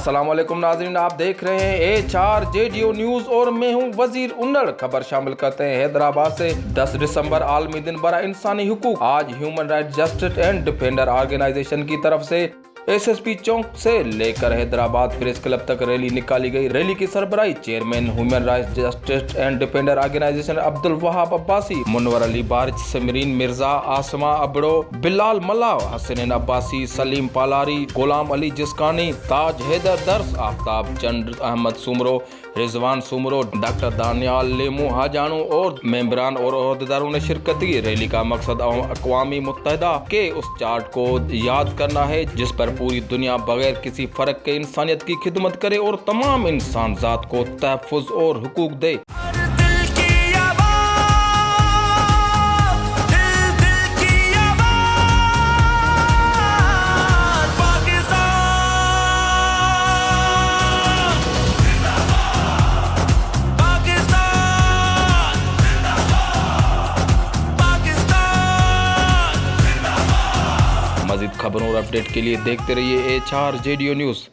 अस्सलाम वालेकुम नाज़रीन, आप देख रहे हैं HRJDO न्यूज और मैं हूं वजीर उन्नड़। खबर शामिल करते हैं हैदराबाद से। 10 दिसंबर आलमी दिन बरा इंसानी हुकूक। आज human right justice and defender organisation की तरफ से SSP चौक से लेकर हैदराबाद प्रेस क्लब तक रैली निकाली गई। रैली की सरबराही chairman human right justice and defender organisation Abdul Wahab Abbasi, Munawar Ali Barish, Samreen Mirza, Asma Abro, Bilal Malla, Hasnain Abbasi, Saleem Palari, Ghulam Ali Jiskani, Taj Haider Dars, Aftab Chand Ahmed Soomro, Rizwan Soomro, doctor Daniyal Lemu Hajano और मेंबरान और अहदेदारों ने शिरकत की। रैली का मकसद अक़वामी मुत्तहिदा के उस चार्ट को याद करना है जिस पर पूरी दुनिया बगैर किसी फर्क के इंसानियत की खिदमत करे और तमाम इंसान ज़ात को तहफ़्फ़ुज़ और हुकूक दे। मज़ीद खबरों और अपडेट के लिए देखते रहिए HRJDO न्यूज़।